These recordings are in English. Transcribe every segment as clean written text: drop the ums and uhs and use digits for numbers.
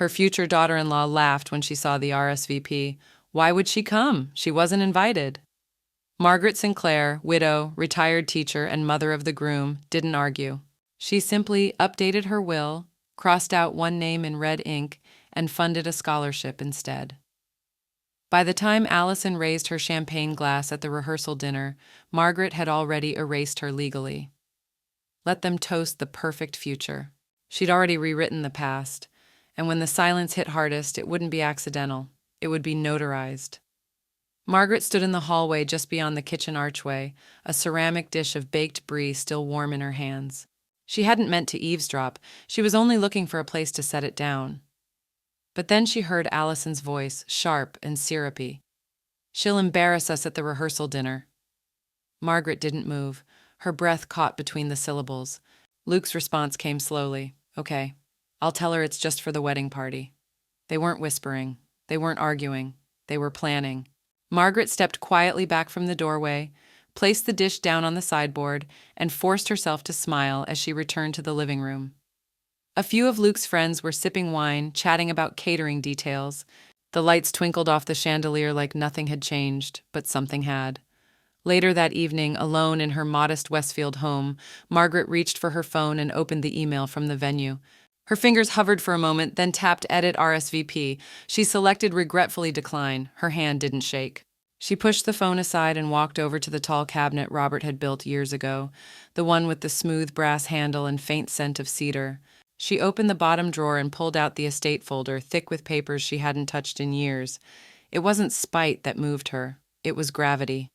Her future daughter-in-law laughed when she saw the RSVP. Why would she come? She wasn't invited. Margaret Sinclair, widow, retired teacher, and mother of the groom, didn't argue. She simply updated her will, crossed out one name in red ink, and funded a scholarship instead. By the time Allison raised her champagne glass at the rehearsal dinner, Margaret had already erased her legally. Let them toast the perfect future. She'd already rewritten the past, and when the silence hit hardest, it wouldn't be accidental. It would be notarized. Margaret stood in the hallway just beyond the kitchen archway, a ceramic dish of baked brie still warm in her hands. She hadn't meant to eavesdrop. She was only looking for a place to set it down. But then she heard Allison's voice, sharp and syrupy. She'll embarrass us at the rehearsal dinner. Margaret didn't move, her breath caught between the syllables. Luke's response came slowly. Okay, I'll tell her it's just for the wedding party. They weren't whispering. They weren't arguing. They were planning. Margaret stepped quietly back from the doorway, placed the dish down on the sideboard, and forced herself to smile as she returned to the living room. A few of Luke's friends were sipping wine, chatting about catering details. The lights twinkled off the chandelier like nothing had changed, but something had. Later that evening, alone in her modest Westfield home, Margaret reached for her phone and opened the email from the venue. Her fingers hovered for a moment, then tapped Edit RSVP. She selected Regretfully Decline. Her hand didn't shake. She pushed the phone aside and walked over to the tall cabinet Robert had built years ago, the one with the smooth brass handle and faint scent of cedar. She opened the bottom drawer and pulled out the estate folder, thick with papers she hadn't touched in years. It wasn't spite that moved her. It was gravity.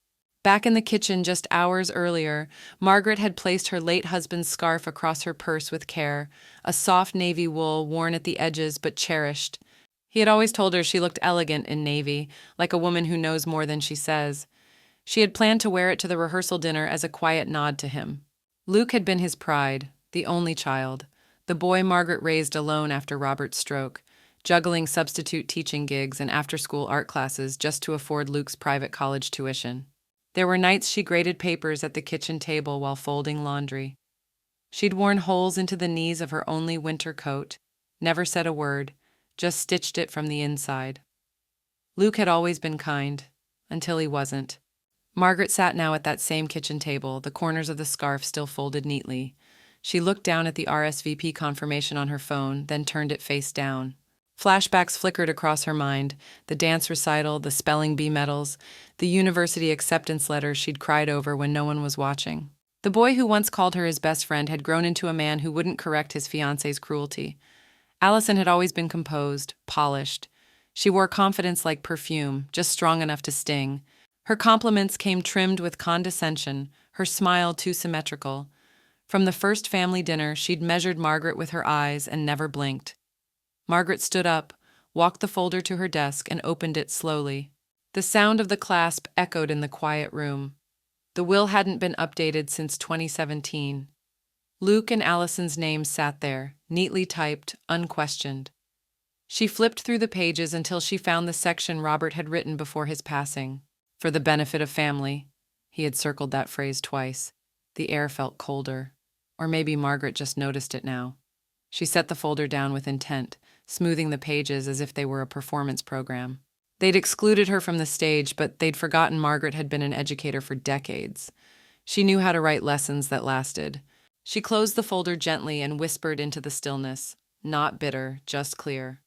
Back in the kitchen just hours earlier, Margaret had placed her late husband's scarf across her purse with care, a soft navy wool worn at the edges but cherished. He had always told her she looked elegant in navy, like a woman who knows more than she says. She had planned to wear it to the rehearsal dinner as a quiet nod to him. Luke had been his pride, the only child, the boy Margaret raised alone after Robert's stroke, juggling substitute teaching gigs and after-school art classes just to afford Luke's private college tuition. There were nights she graded papers at the kitchen table while folding laundry. She'd worn holes into the knees of her only winter coat, never said a word, just stitched it from the inside. Luke had always been kind, until he wasn't. Margaret sat now at that same kitchen table, the corners of the scarf still folded neatly. She looked down at the RSVP confirmation on her phone, then turned it face down. Flashbacks flickered across her mind, the dance recital, the spelling bee medals, the university acceptance letter she'd cried over when no one was watching. The boy who once called her his best friend had grown into a man who wouldn't correct his fiancé's cruelty. Allison had always been composed, polished. She wore confidence like perfume, just strong enough to sting. Her compliments came trimmed with condescension, her smile too symmetrical. From the first family dinner, she'd measured Margaret with her eyes and never blinked. Margaret stood up, walked the folder to her desk, and opened it slowly. The sound of the clasp echoed in the quiet room. The will hadn't been updated since 2017. Luke and Allison's names sat there, neatly typed, unquestioned. She flipped through the pages until she found the section Robert had written before his passing. For the benefit of family. He had circled that phrase twice. The air felt colder. Or maybe Margaret just noticed it now. She set the folder down with intent, smoothing the pages as if they were a performance program. They'd excluded her from the stage, but they'd forgotten Margaret had been an educator for decades. She knew how to write lessons that lasted. She closed the folder gently and whispered into the stillness, not bitter, just clear.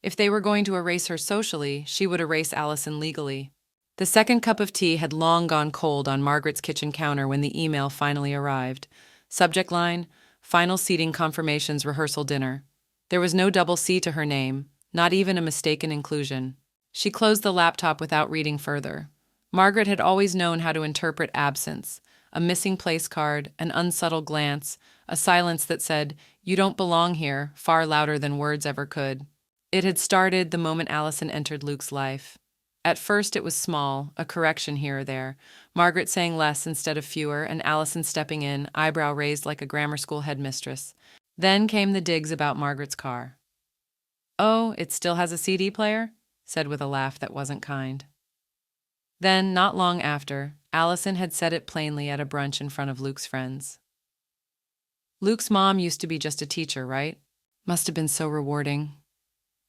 If they were going to erase her socially, she would erase Allison legally. The second cup of tea had long gone cold on Margaret's kitchen counter when the email finally arrived. Subject line, Final Seating Confirmations Rehearsal Dinner. There was no double C to her name, not even a mistaken inclusion. She closed the laptop without reading further. Margaret had always known how to interpret absence, a missing place card, an unsubtle glance, a silence that said, "You don't belong here," far louder than words ever could. It had started the moment Allison entered Luke's life. At first it was small, a correction here or there, Margaret saying less instead of fewer, and Allison stepping in, eyebrow raised like a grammar school headmistress. Then came the digs about Margaret's car. "Oh, it still has a CD player?" said with a laugh that wasn't kind. Then, not long after, Allison had said it plainly at a brunch in front of Luke's friends. "Luke's mom used to be just a teacher, right? Must have been so rewarding."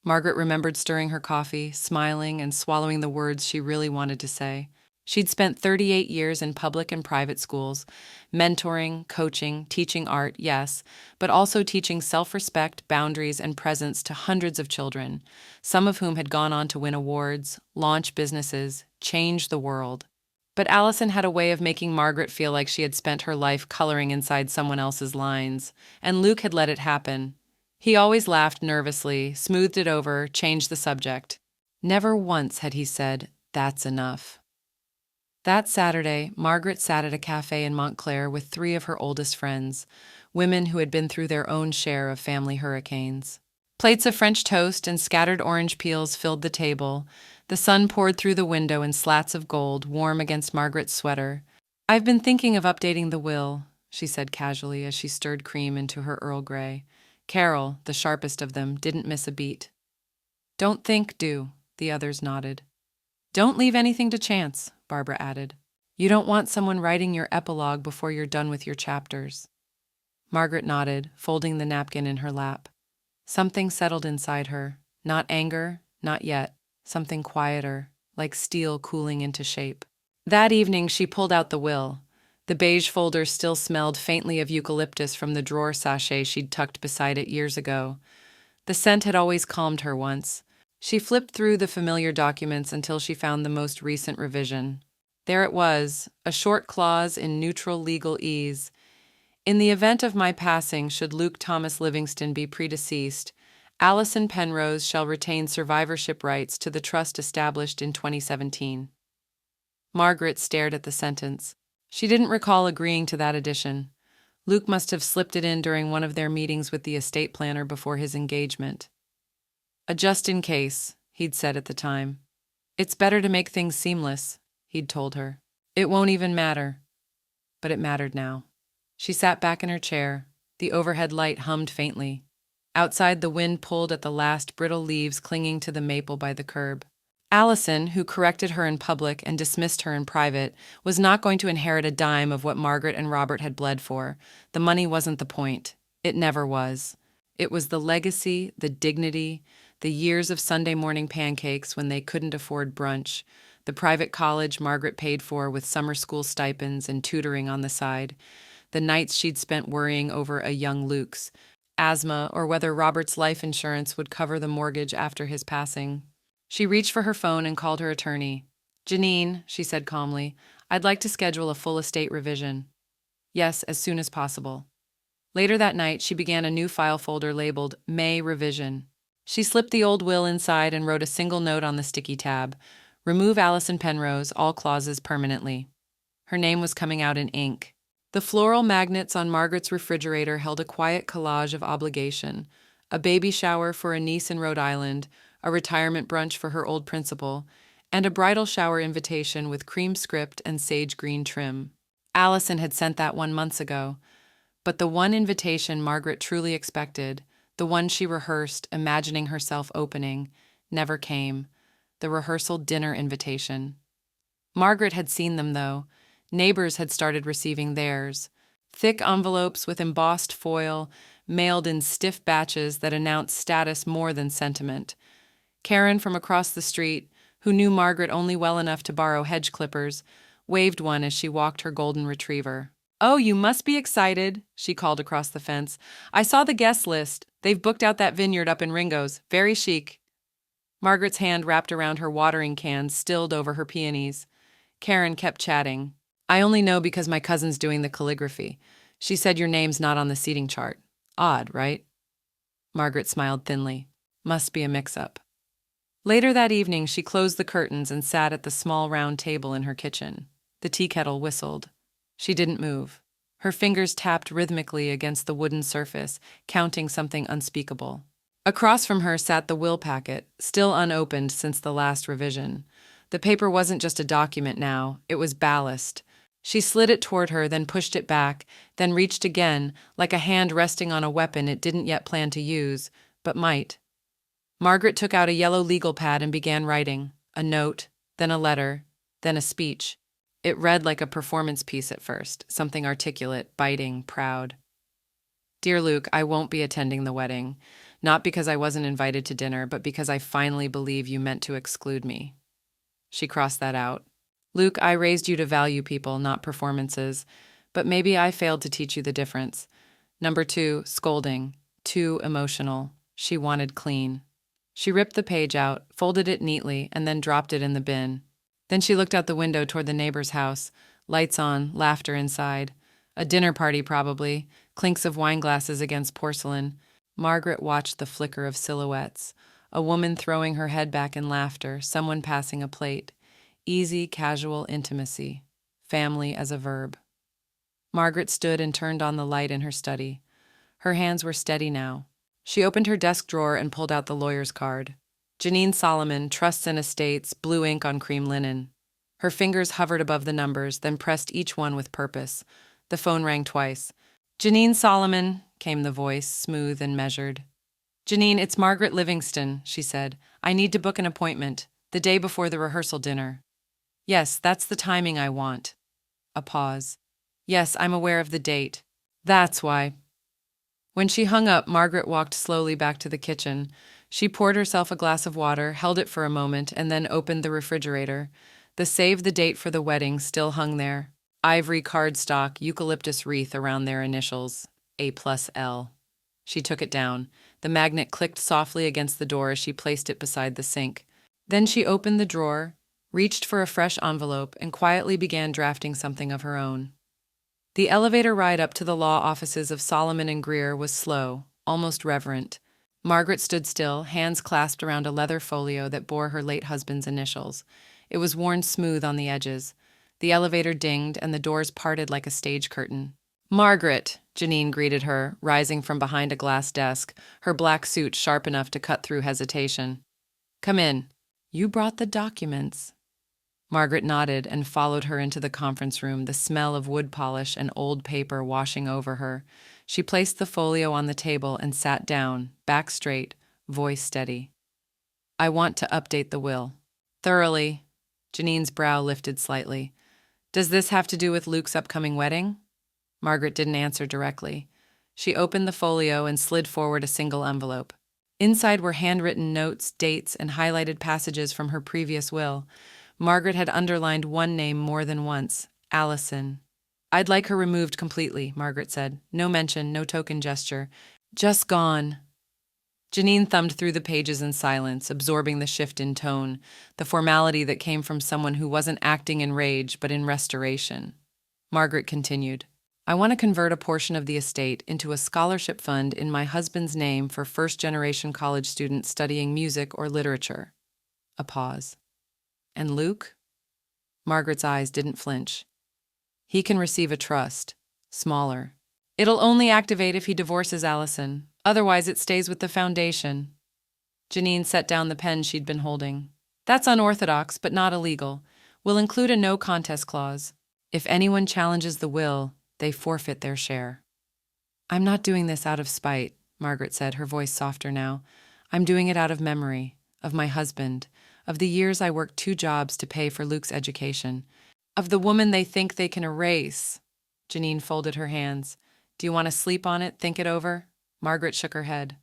Margaret remembered stirring her coffee, smiling, and swallowing the words she really wanted to say. She'd spent 38 years in public and private schools, mentoring, coaching, teaching art, yes, but also teaching self-respect, boundaries, and presence to hundreds of children, some of whom had gone on to win awards, launch businesses, change the world. But Allison had a way of making Margaret feel like she had spent her life coloring inside someone else's lines, and Luke had let it happen. He always laughed nervously, smoothed it over, changed the subject. Never once had he said, "That's enough." That Saturday, Margaret sat at a cafe in Montclair with three of her oldest friends, women who had been through their own share of family hurricanes. Plates of French toast and scattered orange peels filled the table. The sun poured through the window in slats of gold, warm against Margaret's sweater. "I've been thinking of updating the will," she said casually as she stirred cream into her Earl Grey. Carol, the sharpest of them, didn't miss a beat. "Don't think, do," the others nodded. "Don't leave anything to chance," Barbara added. "You don't want someone writing your epilogue before you're done with your chapters." Margaret nodded, folding the napkin in her lap. Something settled inside her. Not anger, not yet. Something quieter, like steel cooling into shape. That evening she pulled out the will. The beige folder still smelled faintly of eucalyptus from the drawer sachet she'd tucked beside it years ago. The scent had always calmed her once. She flipped through the familiar documents until she found the most recent revision. There it was, a short clause in neutral legal ease. "In the event of my passing, should Luke Thomas Livingston be predeceased, Allison Penrose shall retain survivorship rights to the trust established in 2017. Margaret stared at the sentence. She didn't recall agreeing to that addition. Luke must have slipped it in during one of their meetings with the estate planner before his engagement. "A just in case," he'd said at the time. "It's better to make things seamless," he'd told her. "It won't even matter." But it mattered now. She sat back in her chair. The overhead light hummed faintly. Outside, the wind pulled at the last brittle leaves clinging to the maple by the curb. Allison, who corrected her in public and dismissed her in private, was not going to inherit a dime of what Margaret and Robert had bled for. The money wasn't the point. It never was. It was the legacy, the dignity, the years of Sunday morning pancakes when they couldn't afford brunch, the private college Margaret paid for with summer school stipends and tutoring on the side, the nights she'd spent worrying over a young Luke's asthma or whether Robert's life insurance would cover the mortgage after his passing. She reached for her phone and called her attorney. "Janine," she said calmly, "I'd like to schedule a full estate revision." "Yes, as soon as possible." Later that night, she began a new file folder labeled May Revision. She slipped the old will inside and wrote a single note on the sticky tab. "Remove Allison Penrose, all clauses permanently." Her name was coming out in ink. The floral magnets on Margaret's refrigerator held a quiet collage of obligation: a baby shower for a niece in Rhode Island, a retirement brunch for her old principal, and a bridal shower invitation with cream script and sage green trim. Allison had sent that one months ago, but the one invitation Margaret truly expected, the one she rehearsed, imagining herself opening, never came: the rehearsal dinner invitation. Margaret had seen them, though. Neighbors had started receiving theirs. Thick envelopes with embossed foil, mailed in stiff batches that announced status more than sentiment. Karen from across the street, who knew Margaret only well enough to borrow hedge clippers, waved one as she walked her golden retriever. "Oh, you must be excited," she called across the fence. "I saw the guest list. They've booked out that vineyard up in Ringo's. Very chic." Margaret's hand wrapped around her watering can, stilled over her peonies. Karen kept chatting. "I only know because my cousin's doing the calligraphy. She said your name's not on the seating chart. Odd, right?" Margaret smiled thinly. Must be a mix-up. Later that evening, she closed the curtains and sat at the small round table in her kitchen. The tea kettle whistled. She didn't move. Her fingers tapped rhythmically against the wooden surface, counting something unspeakable. Across from her sat the will packet, still unopened since the last revision. The paper wasn't just a document now, it was ballast. She slid it toward her, then pushed it back, then reached again, like a hand resting on a weapon it didn't yet plan to use, but might. Margaret took out a yellow legal pad and began writing. A note, then a letter, then a speech. It read like a performance piece at first, something articulate, biting, proud. "Dear Luke, I won't be attending the wedding. Not because I wasn't invited to dinner, but because I finally believe you meant to exclude me. She crossed that out. Luke, I raised you to value people, not performances, but maybe I failed to teach you the difference. Number 2, scolding. Too emotional. She wanted clean. She ripped the page out, folded it neatly, and then dropped it in the bin. Then she looked out the window toward the neighbor's house. Lights on, laughter inside. A dinner party, probably. Clinks of wine glasses against porcelain. Margaret watched the flicker of silhouettes. A woman throwing her head back in laughter, someone passing a plate. Easy, casual intimacy. Family as a verb. Margaret stood and turned on the light in her study. Her hands were steady now. She opened her desk drawer and pulled out the lawyer's card. Janine Solomon, Trusts and Estates, blue ink on cream linen. Her fingers hovered above the numbers, then pressed each one with purpose. The phone rang twice. Janine Solomon, came the voice, smooth and measured. Janine, it's Margaret Livingston, she said. I need to book an appointment, the day before the rehearsal dinner. Yes, that's the timing I want. A pause. Yes, I'm aware of the date. That's why. When she hung up, Margaret walked slowly back to the kitchen. She poured herself a glass of water, held it for a moment, and then opened the refrigerator. The save the date for the wedding still hung there. Ivory cardstock, eucalyptus wreath around their initials, A+L. She took it down. The magnet clicked softly against the door as she placed it beside the sink. Then she opened the drawer, reached for a fresh envelope, and quietly began drafting something of her own. The elevator ride up to the law offices of Solomon and Greer was slow, almost reverent. Margaret stood still, hands clasped around a leather folio that bore her late husband's initials. It was worn smooth on the edges. The elevator dinged, and the doors parted like a stage curtain. Margaret, Janine greeted her, rising from behind a glass desk, her black suit sharp enough to cut through hesitation. Come in. You brought the documents. Margaret nodded and followed her into the conference room, the smell of wood polish and old paper washing over her. She placed the folio on the table and sat down, back straight, voice steady. I want to update the will. Thoroughly. Janine's brow lifted slightly. Does this have to do with Luke's upcoming wedding? Margaret didn't answer directly. She opened the folio and slid forward a single envelope. Inside were handwritten notes, dates, and highlighted passages from her previous will. Margaret had underlined one name more than once, Allison. I'd like her removed completely, Margaret said. No mention, no token gesture. Just gone. Janine thumbed through the pages in silence, absorbing the shift in tone, the formality that came from someone who wasn't acting in rage, but in restoration. Margaret continued. I want to convert a portion of the estate into a scholarship fund in my husband's name for first-generation college students studying music or literature. A pause. And Luke? Margaret's eyes didn't flinch. He can receive a trust, smaller. It'll only activate if he divorces Allison. Otherwise, it stays with the foundation. Janine set down the pen she'd been holding. That's unorthodox, but not illegal. We'll include a no contest clause. If anyone challenges the will, they forfeit their share. I'm not doing this out of spite, Margaret said, her voice softer now. I'm doing it out of memory, of my husband, of the years I worked 2 jobs to pay for Luke's education, of the woman they think they can erase. Janine folded her hands. Do you want to sleep on it, think it over? Margaret shook her head.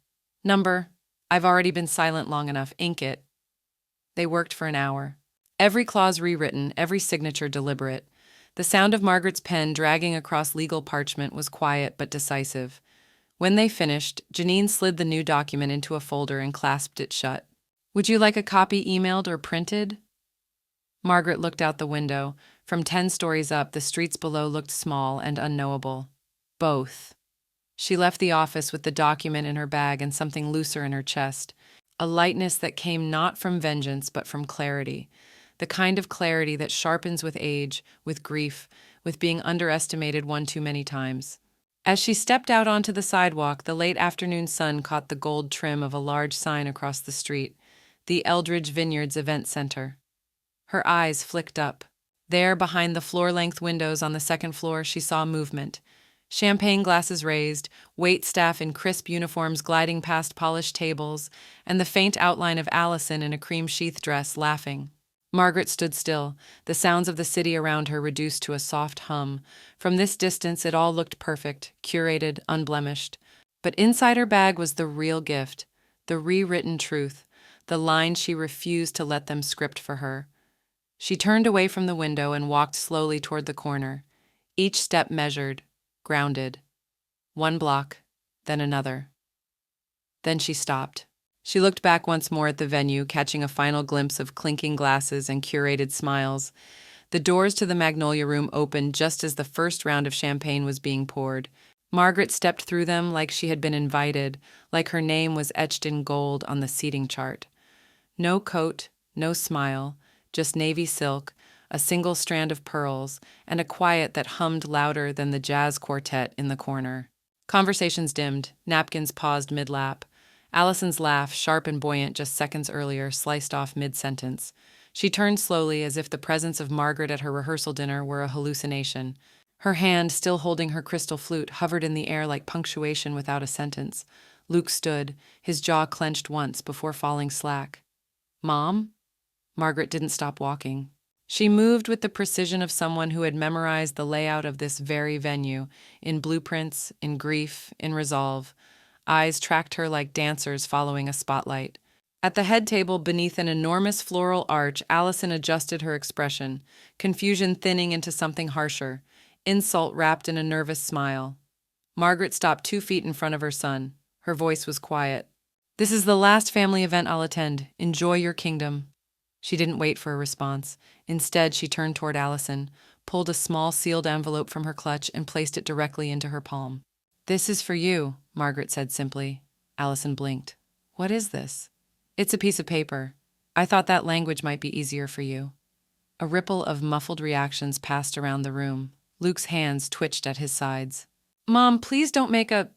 Number. I've already been silent long enough. Ink it. They worked for an hour. Every clause rewritten, every signature deliberate. The sound of Margaret's pen dragging across legal parchment was quiet but decisive. When they finished, Janine slid the new document into a folder and clasped it shut. Would you like a copy emailed or printed? Margaret looked out the window. From 10 stories up, the streets below looked small and unknowable. Both. She left the office with the document in her bag and something looser in her chest, a lightness that came not from vengeance but from clarity, the kind of clarity that sharpens with age, with grief, with being underestimated one too many times. As she stepped out onto the sidewalk, the late afternoon sun caught the gold trim of a large sign across the street, the Eldridge Vineyards Event Center. Her eyes flicked up. There, behind the floor-length windows on the second floor, she saw movement. Champagne glasses raised, waitstaff in crisp uniforms gliding past polished tables, and the faint outline of Allison in a cream sheath dress laughing. Margaret stood still, the sounds of the city around her reduced to a soft hum. From this distance it all looked perfect, curated, unblemished. But inside her bag was the real gift, the rewritten truth, the lines she refused to let them script for her. She turned away from the window and walked slowly toward the corner, each step measured, grounded. One block, then another. Then she stopped. She looked back once more at the venue, catching a final glimpse of clinking glasses and curated smiles. The doors to the Magnolia Room opened just as the first round of champagne was being poured. Margaret stepped through them like she had been invited, like her name was etched in gold on the seating chart. No coat, no smile, just navy silk, a single strand of pearls, and a quiet that hummed louder than the jazz quartet in the corner. Conversations dimmed, napkins paused mid-lap. Allison's laugh, sharp and buoyant just seconds earlier, sliced off mid-sentence. She turned slowly as if the presence of Margaret at her rehearsal dinner were a hallucination. Her hand, still holding her crystal flute, hovered in the air like punctuation without a sentence. Luke stood, his jaw clenched once before falling slack. "Mom?" Margaret didn't stop walking. She moved with the precision of someone who had memorized the layout of this very venue, in blueprints, in grief, in resolve. Eyes tracked her like dancers following a spotlight. At the head table beneath an enormous floral arch, Allison adjusted her expression, confusion thinning into something harsher, insult wrapped in a nervous smile. Margaret stopped 2 feet in front of her son. Her voice was quiet. "This is the last family event I'll attend. Enjoy your kingdom." She didn't wait for a response. Instead, she turned toward Allison, pulled a small sealed envelope from her clutch, and placed it directly into her palm. "This is for you," Margaret said simply. Allison blinked. "What is this?" "It's a piece of paper. I thought that language might be easier for you." A ripple of muffled reactions passed around the room. Luke's hands twitched at his sides. "Mom, please don't make a—"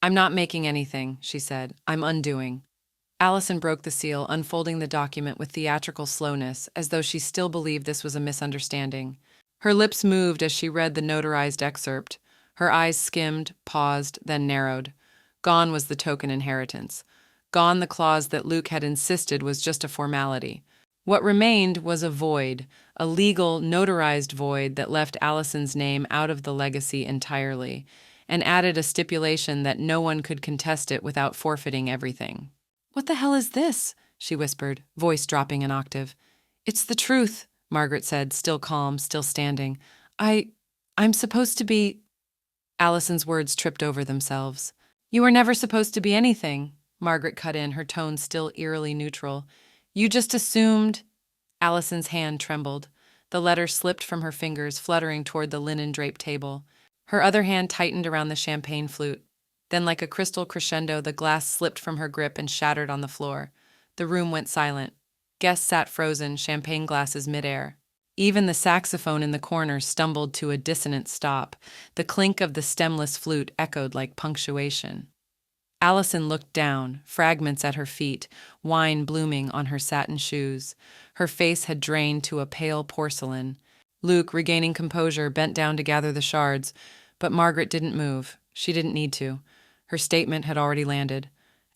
"I'm not making anything," she said. "I'm undoing." Allison broke the seal, unfolding the document with theatrical slowness, as though she still believed this was a misunderstanding. Her lips moved as she read the notarized excerpt. Her eyes skimmed, paused, then narrowed. Gone was the token inheritance. Gone the clause that Luke had insisted was just a formality. What remained was a void, a legal, notarized void that left Allison's name out of the legacy entirely, and added a stipulation that no one could contest it without forfeiting everything. "What the hell is this?" she whispered, voice dropping an octave. "It's the truth," Margaret said, still calm, still standing. I'm supposed to be—" Allison's words tripped over themselves. "You were never supposed to be anything," Margaret cut in, her tone still eerily neutral. "You just assumed—" Allison's hand trembled. The letter slipped from her fingers, fluttering toward the linen-draped table. Her other hand tightened around the champagne flute. Then, like a crystal crescendo, the glass slipped from her grip and shattered on the floor. The room went silent. Guests sat frozen, champagne glasses midair. Even the saxophone in the corner stumbled to a dissonant stop. The clink of the stemless flute echoed like punctuation. Allison looked down, fragments at her feet, wine blooming on her satin shoes. Her face had drained to a pale porcelain. Luke, regaining composure, bent down to gather the shards, but Margaret didn't move. She didn't need to. Her statement had already landed.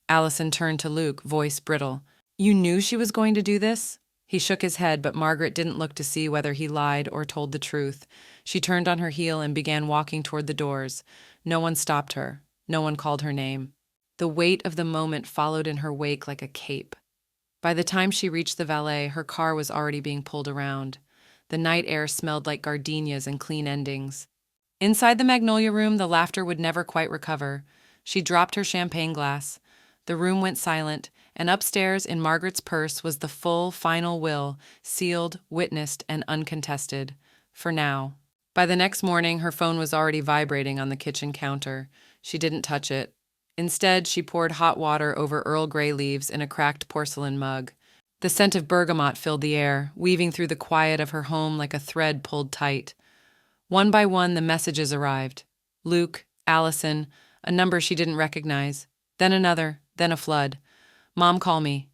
Allison turned to Luke, voice brittle. "You knew she was going to do this?" He shook his head, but Margaret didn't look to see whether he lied or told the truth. She turned on her heel and began walking toward the doors. No one stopped her. No one called her name. The weight of the moment followed in her wake like a cape. By the time she reached the valet, her car was already being pulled around. The night air smelled like gardenias and clean endings. Inside the Magnolia Room, the laughter would never quite recover. She dropped her champagne glass. The room went silent, and upstairs in Margaret's purse was the full, final will, sealed, witnessed, and uncontested. For now. By the next morning, her phone was already vibrating on the kitchen counter. She didn't touch it. Instead, she poured hot water over Earl Grey leaves in a cracked porcelain mug. The scent of bergamot filled the air, weaving through the quiet of her home like a thread pulled tight. One by one, the messages arrived. Luke, Allison, a number she didn't recognize. Then another, then a flood. "Mom, call me."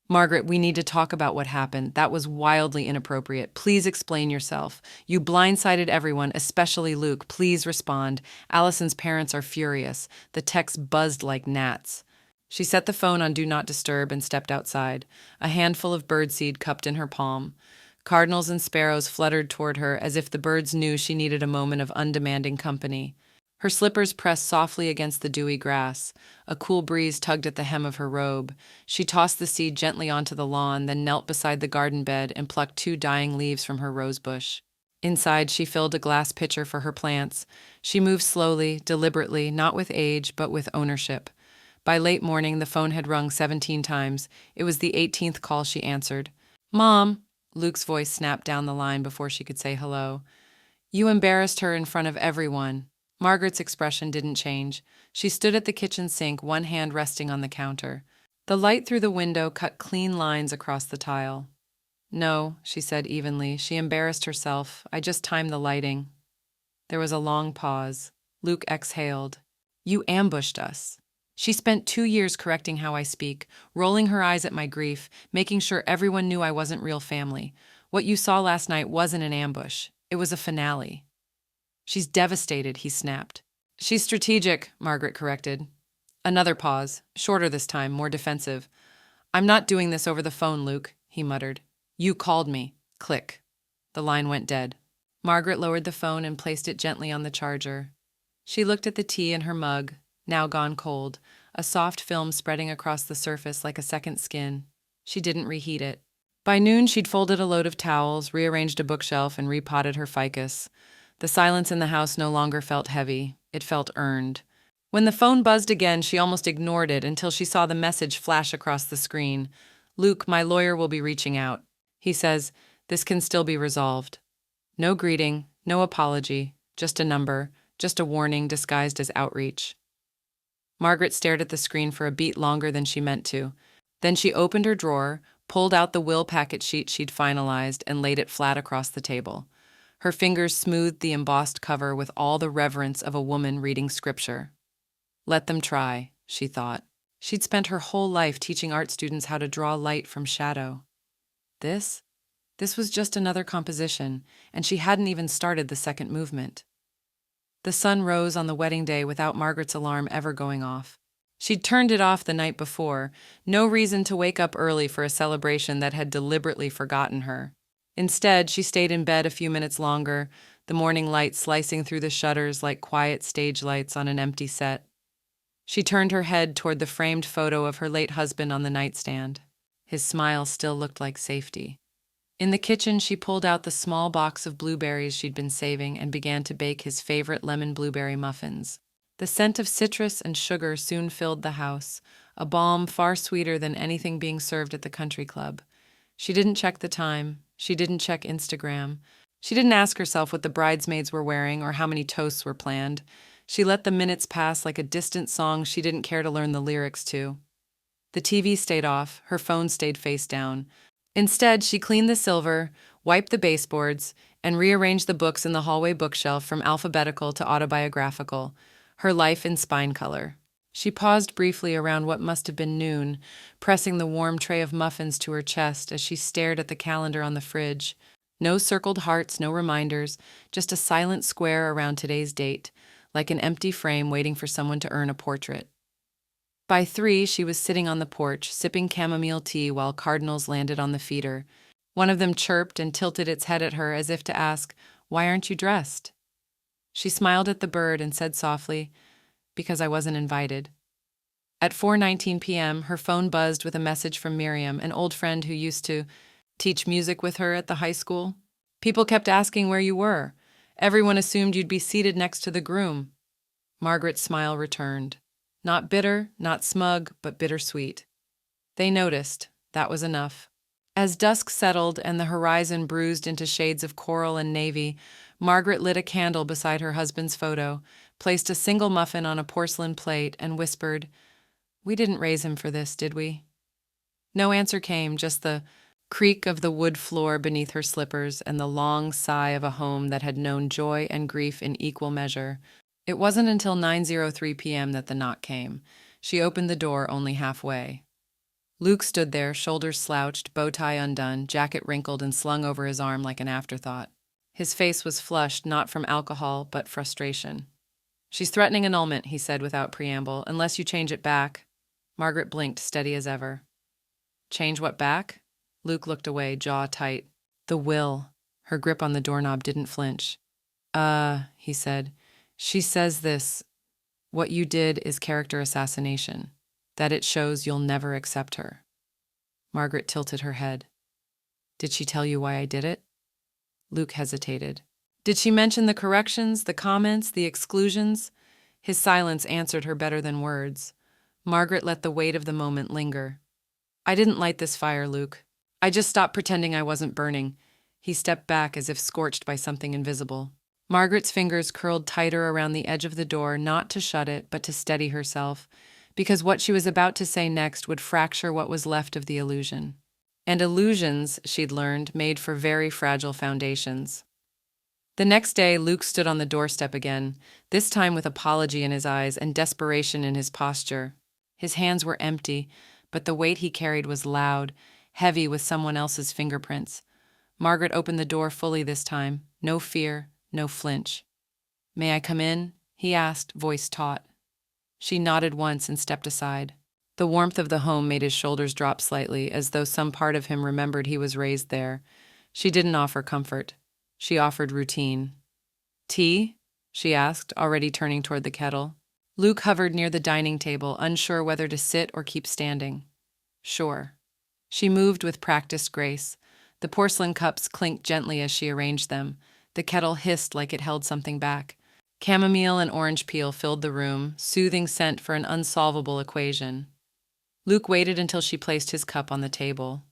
"Margaret, we need to talk about what happened. That was wildly inappropriate. Please explain yourself. You blindsided everyone, especially Luke. Please respond. Allison's parents are furious." The text buzzed like gnats. She set the phone on Do Not Disturb and stepped outside, a handful of birdseed cupped in her palm. Cardinals and sparrows fluttered toward her as if the birds knew she needed a moment of undemanding company. Her slippers pressed softly against the dewy grass. A cool breeze tugged at the hem of her robe. She tossed the seed gently onto the lawn, then knelt beside the garden bed and plucked 2 dying leaves from her rose bush. Inside, she filled a glass pitcher for her plants. She moved slowly, deliberately, not with age, but with ownership. By late morning, the phone had rung 17 times. It was the 18th call she answered. "Mom," Luke's voice snapped down the line before she could say hello. "You embarrassed her in front of everyone." Margaret's expression didn't change. She stood at the kitchen sink, one hand resting on the counter. The light through the window cut clean lines across the tile. "No," she said evenly. "She embarrassed herself. I just timed the lighting." There was a long pause. Luke exhaled. "You ambushed us." She spent 2 years correcting how I speak, rolling her eyes at my grief, making sure everyone knew I wasn't real family. What you saw last night wasn't an ambush. It was a finale. "She's devastated," he snapped. "She's strategic," Margaret corrected. Another pause, shorter this time, more defensive. "I'm not doing this over the phone, Luke," he muttered. "You called me." Click. The line went dead. Margaret lowered the phone and placed it gently on the charger. She looked at the tea in her mug, now gone cold, a soft film spreading across the surface like a second skin. She didn't reheat it. By noon, she'd folded a load of towels, rearranged a bookshelf, and repotted her ficus. The silence in the house no longer felt heavy. It felt earned. When the phone buzzed again, she almost ignored it until she saw the message flash across the screen. "Luke, my lawyer will be reaching out. He says, this can still be resolved." No greeting, no apology, just a number, just a warning disguised as outreach. Margaret stared at the screen for a beat longer than she meant to. Then she opened her drawer, pulled out the will packet sheet she'd finalized, and laid it flat across the table. Her fingers smoothed the embossed cover with all the reverence of a woman reading scripture. Let them try, she thought. She'd spent her whole life teaching art students how to draw light from shadow. This was just another composition, and she hadn't even started the second movement. The sun rose on the wedding day without Margaret's alarm ever going off. She'd turned it off the night before, no reason to wake up early for a celebration that had deliberately forgotten her. Instead, she stayed in bed a few minutes longer, the morning light slicing through the shutters like quiet stage lights on an empty set. She turned her head toward the framed photo of her late husband on the nightstand. His smile still looked like safety. In the kitchen, she pulled out the small box of blueberries she'd been saving and began to bake his favorite lemon blueberry muffins. The scent of citrus and sugar soon filled the house, a balm far sweeter than anything being served at the country club. She didn't check the time. She didn't check Instagram. She didn't ask herself what the bridesmaids were wearing or how many toasts were planned. She let the minutes pass like a distant song she didn't care to learn the lyrics to. The TV stayed off, her phone stayed face down. Instead, she cleaned the silver, wiped the baseboards, and rearranged the books in the hallway bookshelf from alphabetical to autobiographical, her life in spine color. She paused briefly around what must have been noon, pressing the warm tray of muffins to her chest as she stared at the calendar on the fridge. No circled hearts, no reminders, just a silent square around today's date, like an empty frame waiting for someone to earn a portrait. By 3, she was sitting on the porch, sipping chamomile tea while cardinals landed on the feeder. One of them chirped and tilted its head at her as if to ask, "Why aren't you dressed?" She smiled at the bird and said softly, "Because I wasn't invited." At 4:19 p.m., her phone buzzed with a message from Miriam, an old friend who used to teach music with her at the high school. "People kept asking where you were. Everyone assumed you'd be seated next to the groom." Margaret's smile returned. Not bitter, not smug, but bittersweet. They noticed. That was enough. As dusk settled and the horizon bruised into shades of coral and navy, Margaret lit a candle beside her husband's photo, placed a single muffin on a porcelain plate, and whispered, "We didn't raise him for this, did we?" No answer came, just the creak of the wood floor beneath her slippers and the long sigh of a home that had known joy and grief in equal measure. It wasn't until 9:03 p.m. that the knock came. She opened the door only halfway. Luke stood there, shoulders slouched, bow tie undone, jacket wrinkled and slung over his arm like an afterthought. His face was flushed, not from alcohol, but frustration. "She's threatening annulment," he said without preamble, "unless you change it back." Margaret blinked, steady as ever. "Change what back?" Luke looked away, jaw tight. "The will." Her grip on the doorknob didn't flinch. He said. She says this, what you did is character assassination, that it shows you'll never accept her. Margaret tilted her head. Did she tell you why I did it? Luke hesitated. Did she mention the corrections, the comments, the exclusions? His silence answered her better than words. Margaret let the weight of the moment linger. I didn't light this fire, Luke. I just stopped pretending I wasn't burning. He stepped back as if scorched by something invisible. Margaret's fingers curled tighter around the edge of the door, not to shut it, but to steady herself, because what she was about to say next would fracture what was left of the illusion. And illusions, she'd learned, made for very fragile foundations. The next day, Luke stood on the doorstep again, this time with apology in his eyes and desperation in his posture. His hands were empty, but the weight he carried was loud, heavy with someone else's fingerprints. Margaret opened the door fully this time, no fear, no flinch. May I come in? He asked, voice taut. She nodded once and stepped aside. The warmth of the home made his shoulders drop slightly, as though some part of him remembered he was raised there. She didn't offer comfort. She offered routine. Tea? She asked, already turning toward the kettle. Luke hovered near the dining table, unsure whether to sit or keep standing. Sure. She moved with practiced grace. The porcelain cups clinked gently as she arranged them. The kettle hissed like it held something back. Chamomile and orange peel filled the room, soothing scent for an unsolvable equation. Luke waited until she placed his cup on the table.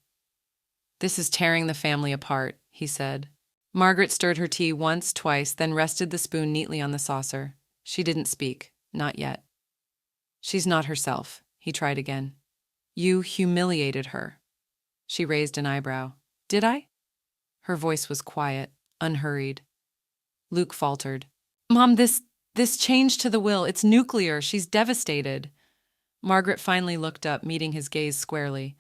This is tearing the family apart, he said. Margaret stirred her tea once, twice, then rested the spoon neatly on the saucer. She didn't speak, not yet. She's not herself, he tried again. You humiliated her. She raised an eyebrow. Did I? Her voice was quiet, unhurried. Luke faltered. Mom, this change to the will, it's nuclear. She's devastated. Margaret finally looked up, meeting his gaze squarely.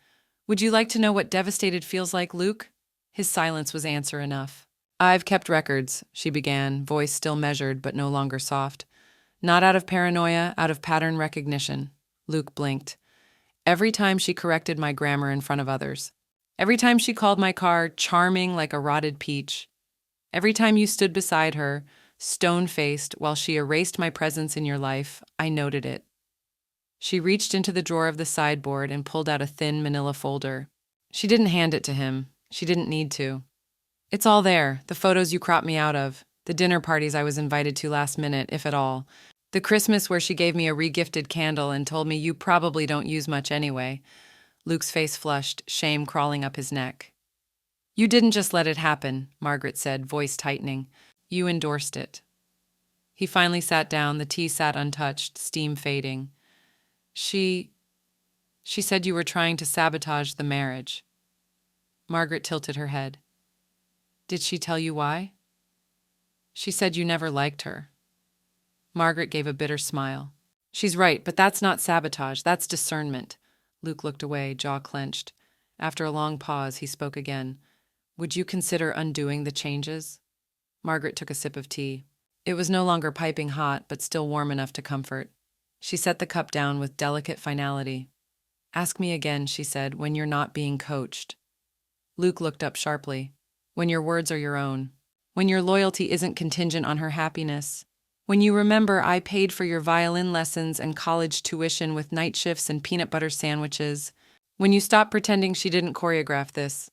Would you like to know what devastated feels like, Luke? His silence was answer enough. I've kept records, she began, voice still measured but no longer soft. Not out of paranoia, out of pattern recognition. Luke blinked. Every time she corrected my grammar in front of others. Every time she called my car charming like a rotted peach. Every time you stood beside her, stone-faced, while she erased my presence in your life, I noted it. She reached into the drawer of the sideboard and pulled out a thin manila folder. She didn't hand it to him. She didn't need to. It's all there, the photos you cropped me out of, the dinner parties I was invited to last minute, if at all, the Christmas where she gave me a re-gifted candle and told me you probably don't use much anyway. Luke's face flushed, shame crawling up his neck. You didn't just let it happen, Margaret said, voice tightening. You endorsed it. He finally sat down, the tea sat untouched, steam fading. She said you were trying to sabotage the marriage. Margaret tilted her head. Did she tell you why? She said you never liked her. Margaret gave a bitter smile. She's right, but that's not sabotage, that's discernment. Luke looked away, jaw clenched. After a long pause, he spoke again. Would you consider undoing the changes? Margaret took a sip of tea. It was no longer piping hot, but still warm enough to comfort. She set the cup down with delicate finality. Ask me again, she said, when you're not being coached. Luke looked up sharply. When your words are your own. When your loyalty isn't contingent on her happiness. When you remember I paid for your violin lessons and college tuition with night shifts and peanut butter sandwiches. When you stop pretending she didn't choreograph this.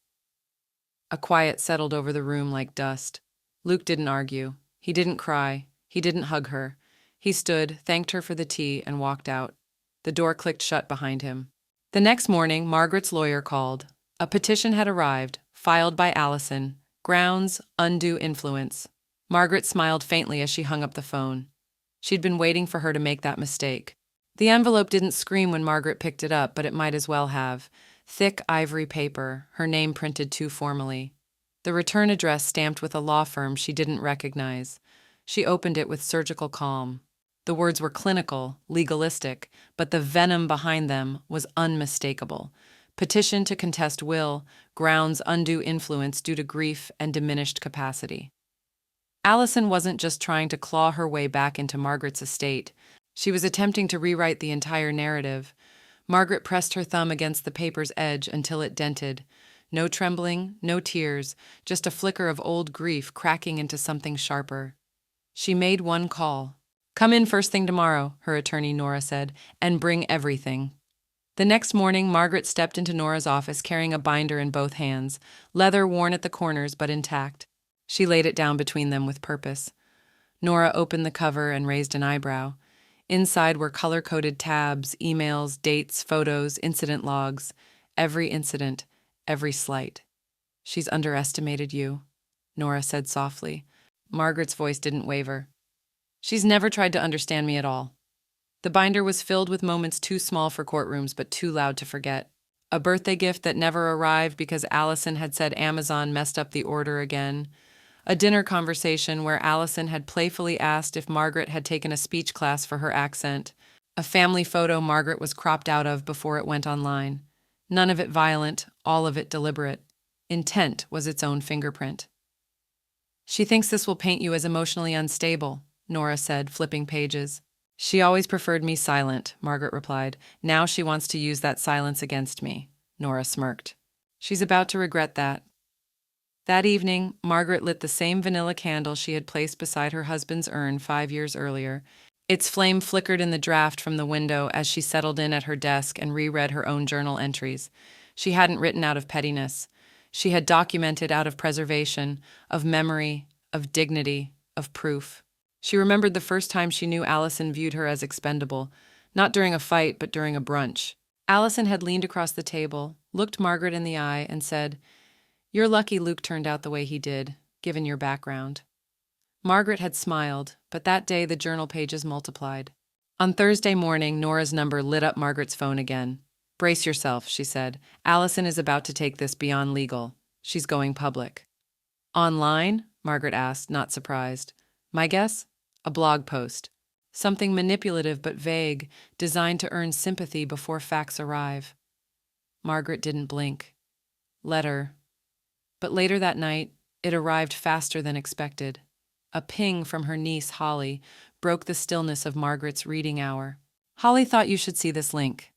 A quiet settled over the room like dust. Luke didn't argue. He didn't cry. He didn't hug her. He stood, thanked her for the tea, and walked out. The door clicked shut behind him. The next morning, Margaret's lawyer called. A petition had arrived, filed by Allison. Grounds, undue influence. Margaret smiled faintly as she hung up the phone. She'd been waiting for her to make that mistake. The envelope didn't scream when Margaret picked it up, but it might as well have. Thick ivory paper, her name printed too formally. The return address stamped with a law firm she didn't recognize. She opened it with surgical calm. The words were clinical, legalistic, but the venom behind them was unmistakable. Petition to contest will, grounds undue influence due to grief and diminished capacity. Allison wasn't just trying to claw her way back into Margaret's estate. She was attempting to rewrite the entire narrative. Margaret pressed her thumb against the paper's edge until it dented. No trembling, no tears, just a flicker of old grief cracking into something sharper. She made one call. Come in first thing tomorrow, her attorney Nora said, and bring everything. The next morning, Margaret stepped into Nora's office carrying a binder in both hands, leather worn at the corners but intact. She laid it down between them with purpose. Nora opened the cover and raised an eyebrow. Inside were color-coded tabs, emails, dates, photos, incident logs. Every incident, every slight. She's underestimated you, Nora said softly. Margaret's voice didn't waver. She's never tried to understand me at all. The binder was filled with moments too small for courtrooms but too loud to forget. A birthday gift that never arrived because Allison had said Amazon messed up the order again. A dinner conversation where Allison had playfully asked if Margaret had taken a speech class for her accent. A family photo Margaret was cropped out of before it went online. None of it violent, all of it deliberate. Intent was its own fingerprint. She thinks this will paint you as emotionally unstable, Nora said, flipping pages. She always preferred me silent, Margaret replied. Now she wants to use that silence against me, Nora smirked. She's about to regret that. That evening, Margaret lit the same vanilla candle she had placed beside her husband's urn 5 years earlier. Its flame flickered in the draft from the window as she settled in at her desk and reread her own journal entries. She hadn't written out of pettiness. She had documented out of preservation, of memory, of dignity, of proof. She remembered the first time she knew Allison viewed her as expendable, not during a fight, but during a brunch. Allison had leaned across the table, looked Margaret in the eye, and said, "You're lucky Luke turned out the way he did, given your background." Margaret had smiled, but that day the journal pages multiplied. On Thursday morning, Nora's number lit up Margaret's phone again. "Brace yourself," she said. "Allison is about to take this beyond legal. She's going public." "Online?" Margaret asked, not surprised. "My guess? A blog post. Something manipulative but vague, designed to earn sympathy before facts arrive." Margaret didn't blink. Letter. But later that night, it arrived faster than expected. A ping from her niece, Holly, broke the stillness of Margaret's reading hour. "Holly thought you should see this link.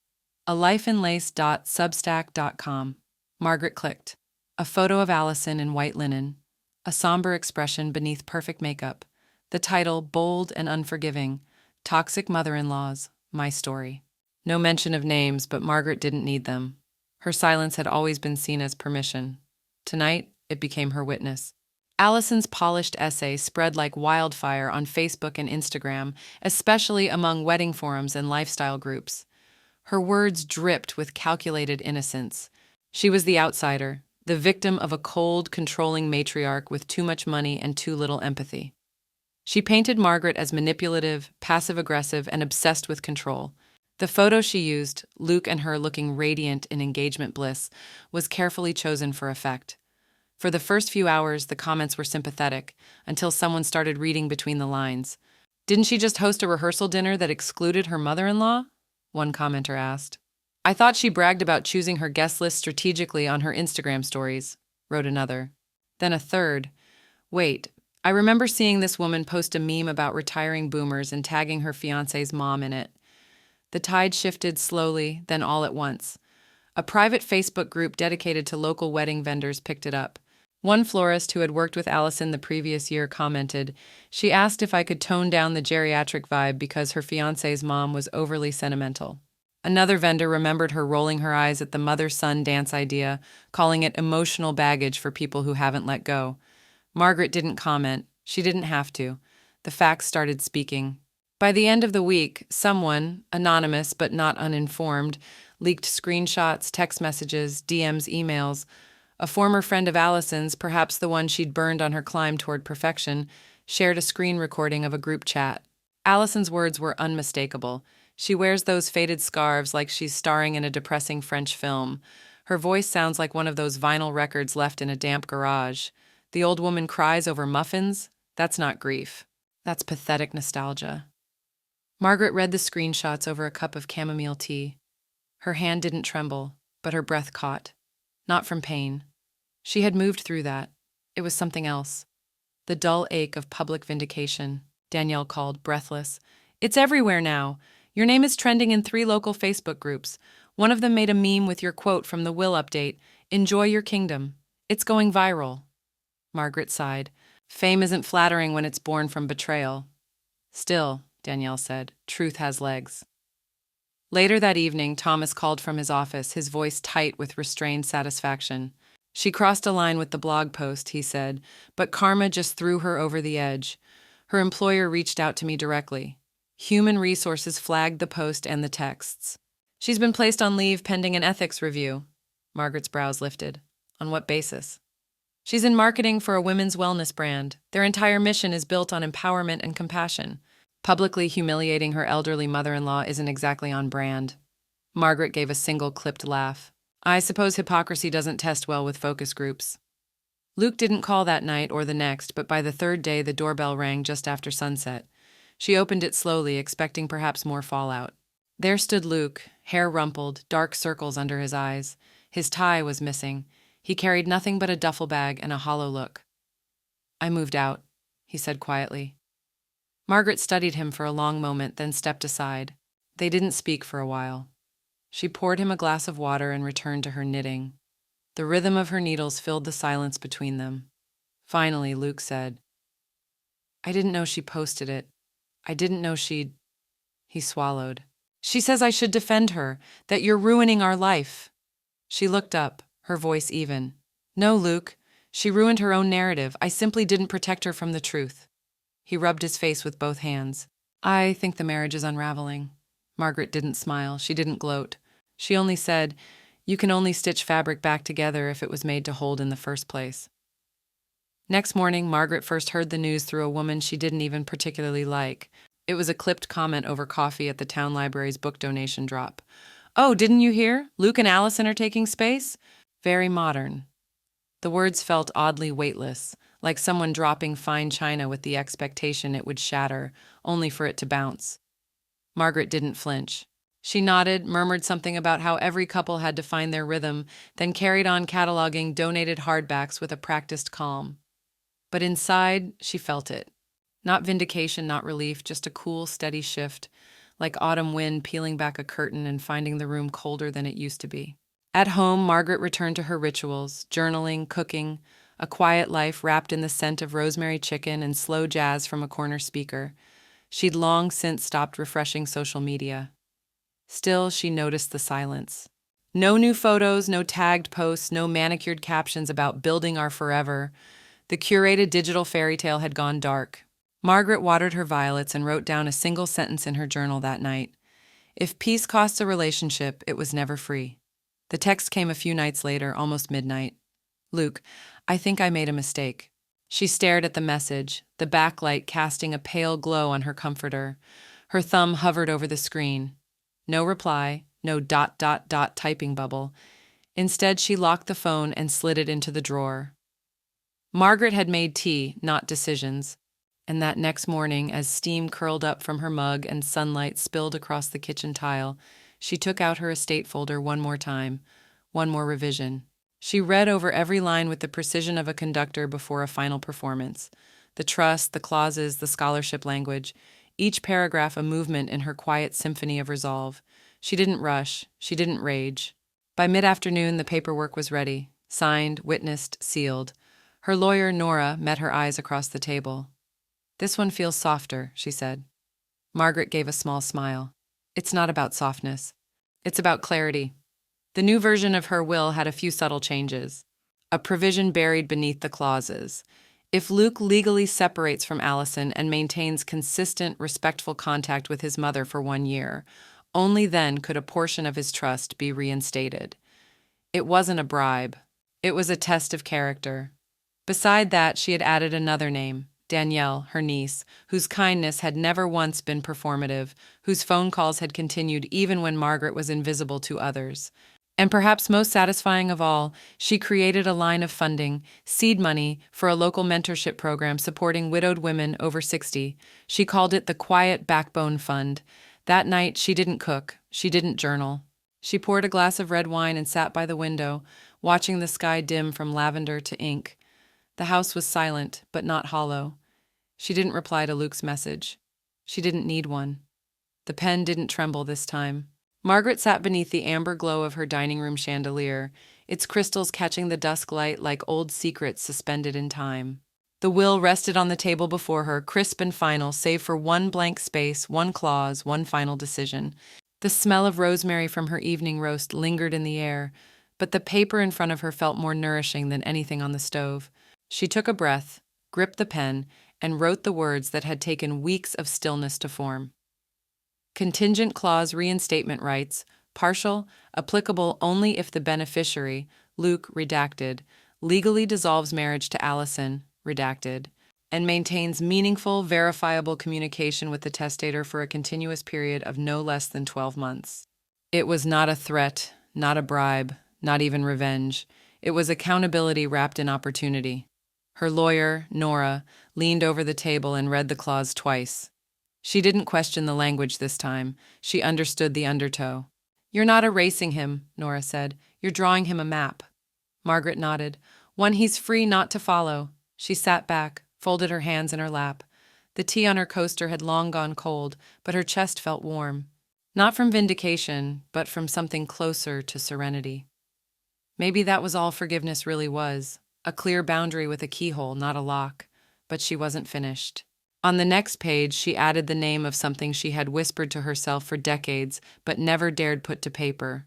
alifeinlace.substack.com. Margaret clicked. A photo of Allison in white linen. A somber expression beneath perfect makeup. The title, bold and unforgiving, Toxic Mother-in-Laws, My Story. No mention of names, but Margaret didn't need them. Her silence had always been seen as permission. Tonight, it became her witness. Allison's polished essay spread like wildfire on Facebook and Instagram, especially among wedding forums and lifestyle groups. Her words dripped with calculated innocence. She was the outsider, the victim of a cold, controlling matriarch with too much money and too little empathy. She painted Margaret as manipulative, passive-aggressive, and obsessed with control. The photo she used, Luke and her looking radiant in engagement bliss, was carefully chosen for effect. For the first few hours, the comments were sympathetic, until someone started reading between the lines. "Didn't she just host a rehearsal dinner that excluded her mother-in-law?" one commenter asked. "I thought she bragged about choosing her guest list strategically on her Instagram stories," wrote another. Then a third. "Wait, I remember seeing this woman post a meme about retiring boomers and tagging her fiancé's mom in it." The tide shifted slowly, then all at once. A private Facebook group dedicated to local wedding vendors picked it up. One florist who had worked with Allison the previous year commented, "She asked if I could tone down the geriatric vibe because her fiancé's mom was overly sentimental." Another vendor remembered her rolling her eyes at the mother-son dance idea, calling it emotional baggage for people who haven't let go. Margaret didn't comment. She didn't have to. The facts started speaking. By the end of the week, someone, anonymous but not uninformed, leaked screenshots, text messages, DMs, emails. A former friend of Allison's, perhaps the one she'd burned on her climb toward perfection, shared a screen recording of a group chat. Allison's words were unmistakable. She wears those faded scarves like she's starring in a depressing French film. Her voice sounds like one of those vinyl records left in a damp garage. The old woman cries over muffins? That's not grief. That's pathetic nostalgia. Margaret read the screenshots over a cup of chamomile tea. Her hand didn't tremble, but her breath caught. Not from pain. She had moved through that. It was something else. The dull ache of public vindication, Danielle called, breathless. "It's everywhere now. Your name is trending in 3 local Facebook groups. One of them made a meme with your quote from the will update, 'Enjoy your kingdom.' It's going viral." Margaret sighed. Fame isn't flattering when it's born from betrayal. Still, Danielle said. Truth has legs. Later that evening, Thomas called from his office, his voice tight with restrained satisfaction. She crossed a line with the blog post, he said, but karma just threw her over the edge. Her employer reached out to me directly. Human Resources flagged the post and the texts. She's been placed on leave pending an ethics review. Margaret's brows lifted. On what basis? She's in marketing for a women's wellness brand. Their entire mission is built on empowerment and compassion. Publicly humiliating her elderly mother-in-law isn't exactly on brand. Margaret gave a single clipped laugh. I suppose hypocrisy doesn't test well with focus groups. Luke didn't call that night or the next, but by the third day the doorbell rang just after sunset. She opened it slowly, expecting perhaps more fallout. There stood Luke, hair rumpled, dark circles under his eyes. His tie was missing. He carried nothing but a duffel bag and a hollow look. I moved out, he said quietly. Margaret studied him for a long moment, then stepped aside. They didn't speak for a while. She poured him a glass of water and returned to her knitting. The rhythm of her needles filled the silence between them. Finally, Luke said, I didn't know she posted it. I didn't know she'd... He swallowed. She says I should defend her, that you're ruining our life. She looked up, her voice even. No, Luke. She ruined her own narrative. I simply didn't protect her from the truth. He rubbed his face with both hands. I think the marriage is unraveling. Margaret didn't smile. She didn't gloat. She only said, you can only stitch fabric back together if it was made to hold in the first place. Next morning, Margaret first heard the news through a woman she didn't even particularly like. It was a clipped comment over coffee at the town library's book donation drop. Oh, didn't you hear? Luke and Allison are taking space? Very modern. The words felt oddly weightless, like someone dropping fine china with the expectation it would shatter, only for it to bounce. Margaret didn't flinch. She nodded, murmured something about how every couple had to find their rhythm, then carried on cataloging donated hardbacks with a practiced calm. But inside, she felt it. Not vindication, not relief, just a cool, steady shift, like autumn wind peeling back a curtain and finding the room colder than it used to be. At home, Margaret returned to her rituals, journaling, cooking, a quiet life wrapped in the scent of rosemary chicken and slow jazz from a corner speaker. She'd long since stopped refreshing social media. Still, she noticed the silence. No new photos, no tagged posts, no manicured captions about building our forever. The curated digital fairy tale had gone dark. Margaret watered her violets and wrote down a single sentence in her journal that night. If peace costs a relationship, it was never free. The text came a few nights later, almost midnight. Luke, I think I made a mistake. She stared at the message, the backlight casting a pale glow on her comforter. Her thumb hovered over the screen. No reply, no ... typing bubble. Instead, she locked the phone and slid it into the drawer. Margaret had made tea, not decisions. And that next morning, as steam curled up from her mug and sunlight spilled across the kitchen tile, she took out her estate folder one more time, one more revision. She read over every line with the precision of a conductor before a final performance. The trust, the clauses, the scholarship language, each paragraph a movement in her quiet symphony of resolve. She didn't rush. She didn't rage. By mid-afternoon, the paperwork was ready, signed, witnessed, sealed. Her lawyer, Nora, met her eyes across the table. This one feels softer, she said. Margaret gave a small smile. It's not about softness. It's about clarity. The new version of her will had a few subtle changes. A provision buried beneath the clauses. If Luke legally separates from Allison and maintains consistent, respectful contact with his mother for 1 year, only then could a portion of his trust be reinstated. It wasn't a bribe. It was a test of character. Beside that, she had added another name, Danielle, her niece, whose kindness had never once been performative, whose phone calls had continued even when Margaret was invisible to others. And perhaps most satisfying of all, she created a line of funding, seed money, for a local mentorship program supporting widowed women over 60. She called it the Quiet Backbone Fund. That night, she didn't cook. She didn't journal. She poured a glass of red wine and sat by the window, watching the sky dim from lavender to ink. The house was silent, but not hollow. She didn't reply to Luke's message. She didn't need one. The pen didn't tremble this time. Margaret sat beneath the amber glow of her dining room chandelier, its crystals catching the dusk light like old secrets suspended in time. The will rested on the table before her, crisp and final, save for one blank space, one clause, one final decision. The smell of rosemary from her evening roast lingered in the air, but the paper in front of her felt more nourishing than anything on the stove. She took a breath, gripped the pen, and wrote the words that had taken weeks of stillness to form. Contingent clause reinstatement rights, partial, applicable only if the beneficiary, Luke, redacted, legally dissolves marriage to Allison, redacted, and maintains meaningful, verifiable communication with the testator for a continuous period of no less than 12 months. It was not a threat, not a bribe, not even revenge. It was accountability wrapped in opportunity. Her lawyer, Nora, leaned over the table and read the clause twice. She didn't question the language this time. She understood the undertow. "You're not erasing him," Nora said. "You're drawing him a map." Margaret nodded. "One he's free not to follow." She sat back, folded her hands in her lap. The tea on her coaster had long gone cold, but her chest felt warm. Not from vindication, but from something closer to serenity. Maybe that was all forgiveness really was. A clear boundary with a keyhole, not a lock. But she wasn't finished. On the next page, she added the name of something she had whispered to herself for decades, but never dared put to paper.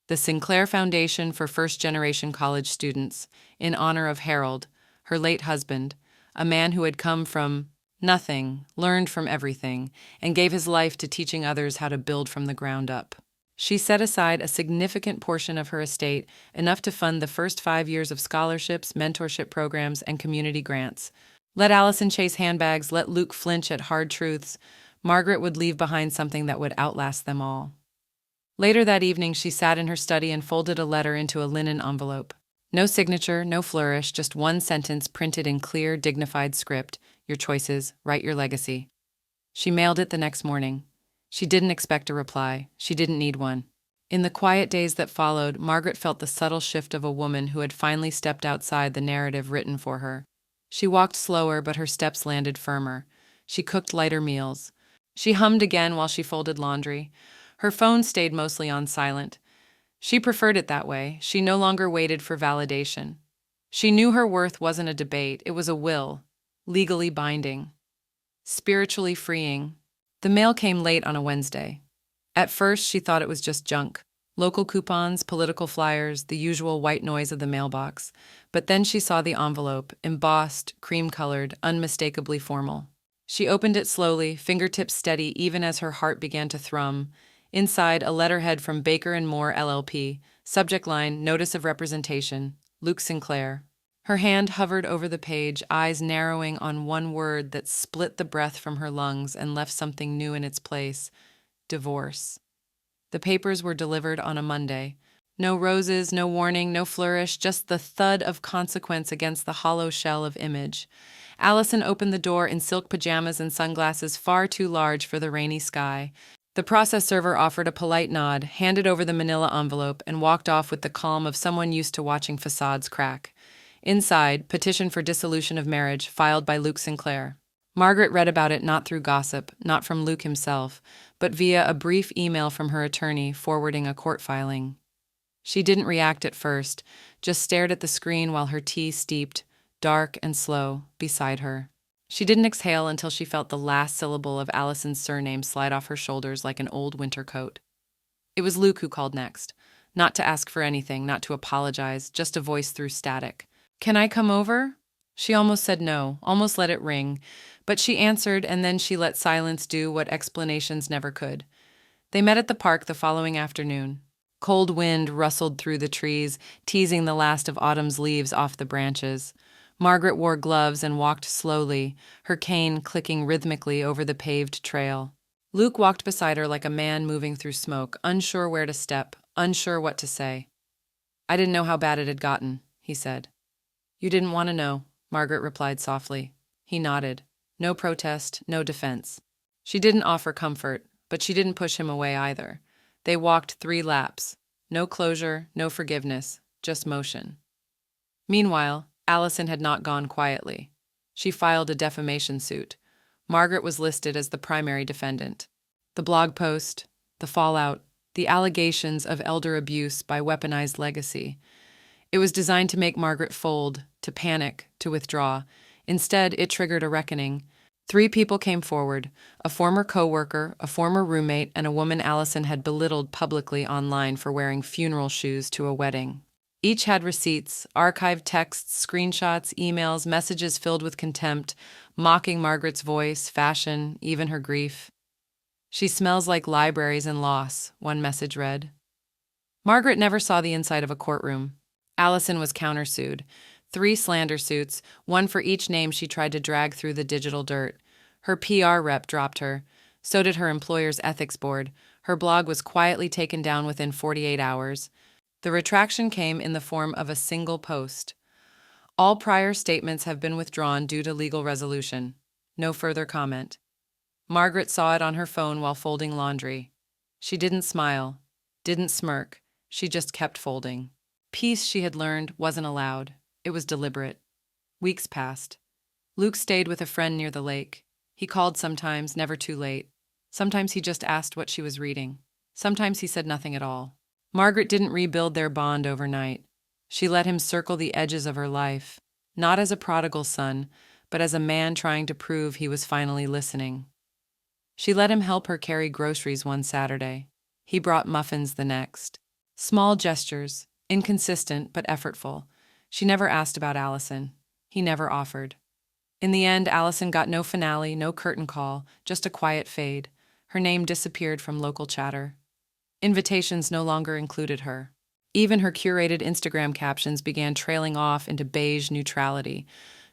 The Sinclair Foundation for First-Generation College Students, in honor of Harold, her late husband, a man who had come from nothing, learned from everything, and gave his life to teaching others how to build from the ground up. She set aside a significant portion of her estate, enough to fund the first 5 years of scholarships, mentorship programs, and community grants. Let Allison chase handbags, let Luke flinch at hard truths. Margaret would leave behind something that would outlast them all. Later that evening, she sat in her study and folded a letter into a linen envelope. No signature, no flourish, just one sentence printed in clear, dignified script. Your choices, write your legacy. She mailed it the next morning. She didn't expect a reply. She didn't need one. In the quiet days that followed, Margaret felt the subtle shift of a woman who had finally stepped outside the narrative written for her. She walked slower, but her steps landed firmer. She cooked lighter meals. She hummed again while she folded laundry. Her phone stayed mostly on silent. She preferred it that way. She no longer waited for validation. She knew her worth wasn't a debate. It was a will, legally binding, spiritually freeing. The mail came late on a Wednesday. At first, she thought it was just junk. Local coupons, political flyers, the usual white noise of the mailbox. But then she saw the envelope, embossed, cream-colored, unmistakably formal. She opened it slowly, fingertips steady even as her heart began to thrum. Inside, a letterhead from Baker & Moore, LLP. Subject line, Notice of Representation. Luke Sinclair. Her hand hovered over the page, eyes narrowing on one word that split the breath from her lungs and left something new in its place. Divorce. The papers were delivered on a Monday. No roses, no warning, no flourish, just the thud of consequence against the hollow shell of image. Allison opened the door in silk pajamas and sunglasses far too large for the rainy sky. The process server offered a polite nod, handed over the manila envelope, and walked off with the calm of someone used to watching facades crack. Inside, petition for dissolution of marriage, filed by Luke Sinclair. Margaret read about it not through gossip, not from Luke himself, but via a brief email from her attorney forwarding a court filing. She didn't react at first, just stared at the screen while her tea steeped, dark and slow, beside her. She didn't exhale until she felt the last syllable of Allison's surname slide off her shoulders like an old winter coat. It was Luke who called next, not to ask for anything, not to apologize, just a voice through static. "Can I come over?" She almost said no, almost let it ring, but she answered, and then she let silence do what explanations never could. They met at the park the following afternoon. Cold wind rustled through the trees, teasing the last of autumn's leaves off the branches. Margaret wore gloves and walked slowly, her cane clicking rhythmically over the paved trail. Luke walked beside her like a man moving through smoke, unsure where to step, unsure what to say. "I didn't know how bad it had gotten," he said. "You didn't want to know," Margaret replied softly. He nodded. No protest, no defense. She didn't offer comfort, but she didn't push him away either. They walked 3 laps. No closure, no forgiveness, just motion. Meanwhile, Allison had not gone quietly. She filed a defamation suit. Margaret was listed as the primary defendant. The blog post, the fallout, the allegations of elder abuse by weaponized legacy. It was designed to make Margaret fold, to panic, to withdraw. Instead, it triggered a reckoning. 3 people came forward: a former coworker, a former roommate, and a woman Allison had belittled publicly online for wearing funeral shoes to a wedding. Each had receipts, archived texts, screenshots, emails, messages filled with contempt, mocking Margaret's voice, fashion, even her grief. "She smells like libraries and loss," one message read. Margaret never saw the inside of a courtroom. Allison was countersued. 3 slander suits, one for each name she tried to drag through the digital dirt. Her PR rep dropped her. So did her employer's ethics board. Her blog was quietly taken down within 48 hours. The retraction came in the form of a single post. "All prior statements have been withdrawn due to legal resolution. No further comment." Margaret saw it on her phone while folding laundry. She didn't smile, didn't smirk. She just kept folding. Peace, she had learned, wasn't allowed. It was deliberate. Weeks passed. Luke stayed with a friend near the lake. He called sometimes, never too late. Sometimes he just asked what she was reading. Sometimes he said nothing at all. Margaret didn't rebuild their bond overnight. She let him circle the edges of her life, not as a prodigal son, but as a man trying to prove he was finally listening. She let him help her carry groceries one Saturday. He brought muffins the next. Small gestures, inconsistent but effortful. She never asked about Allison. He never offered. In the end, Allison got no finale, no curtain call, just a quiet fade. Her name disappeared from local chatter. Invitations no longer included her. Even her curated Instagram captions began trailing off into beige neutrality.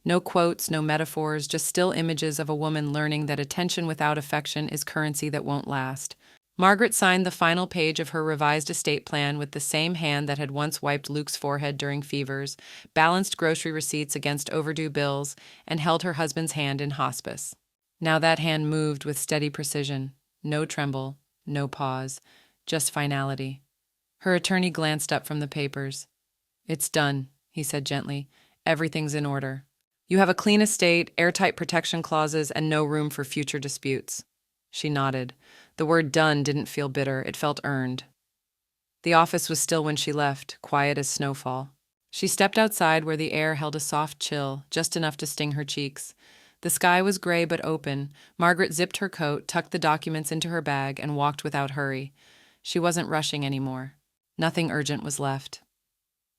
No quotes, no metaphors, just still images of a woman learning that attention without affection is currency that won't last. Margaret signed the final page of her revised estate plan with the same hand that had once wiped Luke's forehead during fevers, balanced grocery receipts against overdue bills, and held her husband's hand in hospice. Now that hand moved with steady precision. No tremble, no pause, just finality. Her attorney glanced up from the papers. "It's done," he said gently. "Everything's in order. You have a clean estate, airtight protection clauses, and no room for future disputes." She nodded. The word done didn't feel bitter, it felt earned. The office was still when she left, quiet as snowfall. She stepped outside where the air held a soft chill, just enough to sting her cheeks. The sky was gray but open. Margaret zipped her coat, tucked the documents into her bag, and walked without hurry. She wasn't rushing anymore. Nothing urgent was left.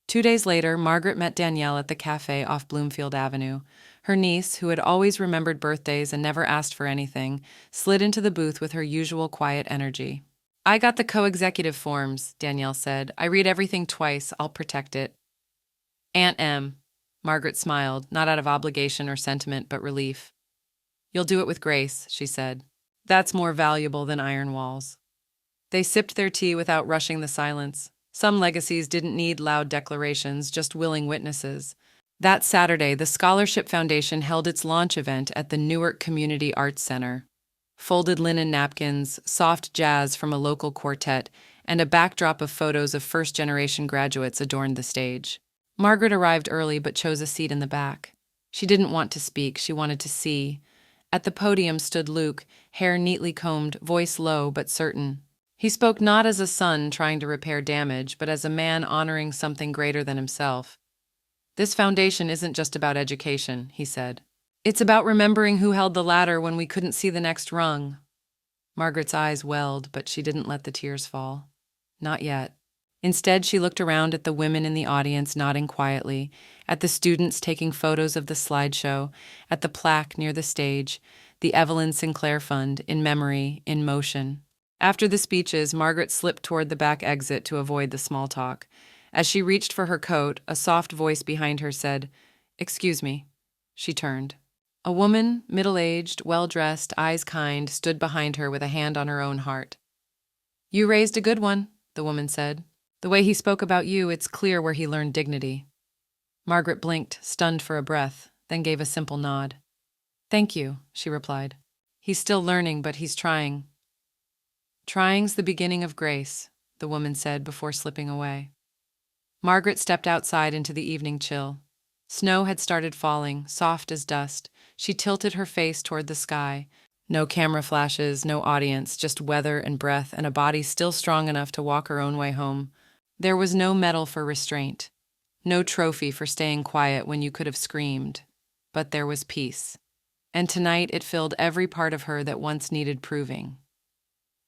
2 days later, Margaret met Danielle at the cafe off Bloomfield Avenue. Her niece, who had always remembered birthdays and never asked for anything, slid into the booth with her usual quiet energy. "I got the co-executive forms," Danielle said. "I read everything twice. I'll protect it." "Aunt M." Margaret smiled, not out of obligation or sentiment, but relief. "You'll do it with grace," she said. "That's more valuable than iron walls." They sipped their tea without rushing the silence. Some legacies didn't need loud declarations, just willing witnesses. That Saturday, the Scholarship Foundation held its launch event at the Newark Community Arts Center. Folded linen napkins, soft jazz from a local quartet, and a backdrop of photos of first-generation graduates adorned the stage. Margaret arrived early but chose a seat in the back. She didn't want to speak, she wanted to see. At the podium stood Luke, hair neatly combed, voice low but certain. He spoke not as a son trying to repair damage, but as a man honoring something greater than himself. "This foundation isn't just about education," he said. "It's about remembering who held the ladder when we couldn't see the next rung." Margaret's eyes welled, but she didn't let the tears fall. Not yet. Instead, she looked around at the women in the audience nodding quietly, at the students taking photos of the slideshow, at the plaque near the stage, the Evelyn Sinclair Fund, in memory, in motion. After the speeches, Margaret slipped toward the back exit to avoid the small talk. As she reached for her coat, a soft voice behind her said, "Excuse me." She turned. A woman, middle-aged, well-dressed, eyes kind, stood behind her with a hand on her own heart. "You raised a good one," the woman said. "The way he spoke about you, it's clear where he learned dignity." Margaret blinked, stunned for a breath, then gave a simple nod. "Thank you," she replied. "He's still learning, but he's trying." "Trying's the beginning of grace," the woman said before slipping away. Margaret stepped outside into the evening chill. Snow had started falling, soft as dust. She tilted her face toward the sky. No camera flashes, no audience, just weather and breath and a body still strong enough to walk her own way home. There was no medal for restraint, no trophy for staying quiet when you could have screamed. but there was peace. And tonight it filled every part of her that once needed proving.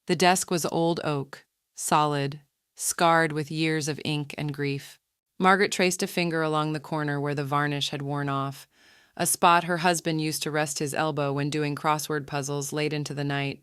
The desk was old oak, solid, scarred with years of ink and grief. Margaret traced a finger along the corner where the varnish had worn off, a spot her husband used to rest his elbow when doing crossword puzzles late into the night.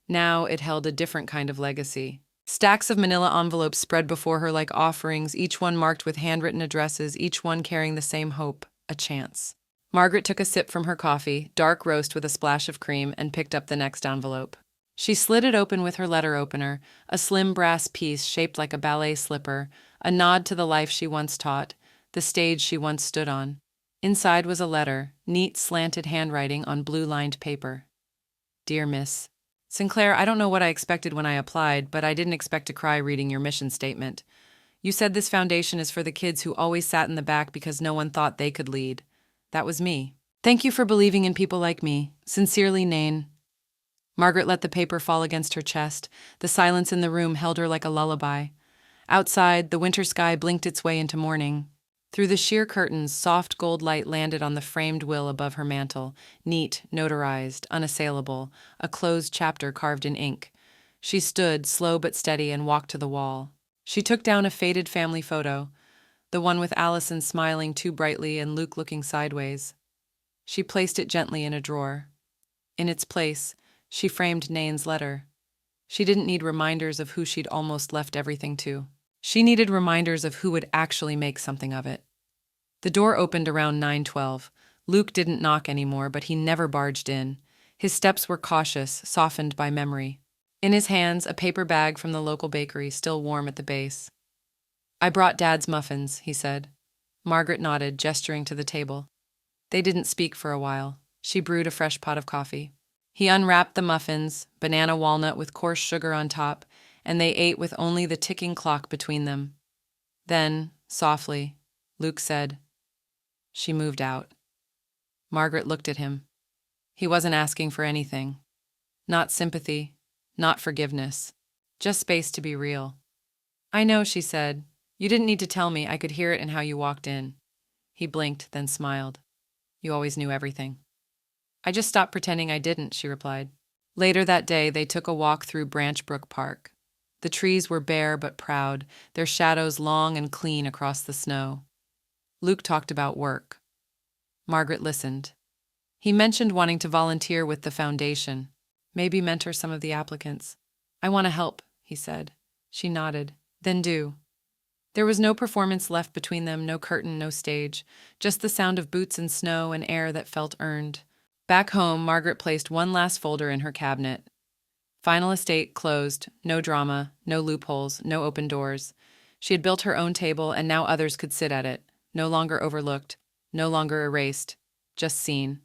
Now it held a different kind of legacy. Stacks of manila envelopes spread before her like offerings, each one marked with handwritten addresses, each one carrying the same hope, a chance. Margaret took a sip from her coffee, dark roast with a splash of cream, and picked up the next envelope. She slid it open with her letter opener, a slim brass piece shaped like a ballet slipper, a nod to the life she once taught, the stage she once stood on. Inside was a letter, neat slanted handwriting on blue-lined paper. Dear Miss Sinclair, I don't know what I expected when I applied, but I didn't expect to cry reading your mission statement. You said this foundation is for the kids who always sat in the back because no one thought they could lead. That was me. Thank you for believing in people like me. Sincerely, Nain. Margaret let the paper fall against her chest. The silence in the room held her like a lullaby. Outside, the winter sky blinked its way into morning. Through the sheer curtains, soft gold light landed on the framed will above her mantel, neat, notarized, unassailable, a closed chapter carved in ink. She stood, slow but steady, and walked to the wall. She took down a faded family photo, the one with Allison smiling too brightly and Luke looking sideways. She placed it gently in a drawer. In its place, she framed Nain's letter. She didn't need reminders of who she'd almost left everything to. She needed reminders of who would actually make something of it. The door opened around 9:12. Luke didn't knock anymore, but he never barged in. His steps were cautious, softened by memory. In his hands, a paper bag from the local bakery, still warm at the base. I brought Dad's muffins, he said. Margaret nodded, gesturing to the table. They didn't speak for a while. She brewed a fresh pot of coffee. He unwrapped the muffins, banana walnut with coarse sugar on top, and they ate with only the ticking clock between them. Then, softly, Luke said, "She moved out." Margaret looked at him. He wasn't asking for anything. Not sympathy, not forgiveness, just space to be real. "I know," she said. "You didn't need to tell me. I could hear it in how you walked in." He blinked, then smiled. "You always knew everything." "I just stopped pretending I didn't," she replied. Later that day, they took a walk through Branch Brook Park. The trees were bare but proud, their shadows long and clean across the snow. Luke talked about work. Margaret listened. He mentioned wanting to volunteer with the foundation, maybe mentor some of the applicants. "I want to help," he said. She nodded. "Then do." There was no performance left between them, no curtain, no stage, just the sound of boots and snow and air that felt earned. Back home, Margaret placed one last folder in her cabinet. Final estate closed, no drama, no loopholes, no open doors. She had built her own table, and now others could sit at it, no longer overlooked, no longer erased, just seen.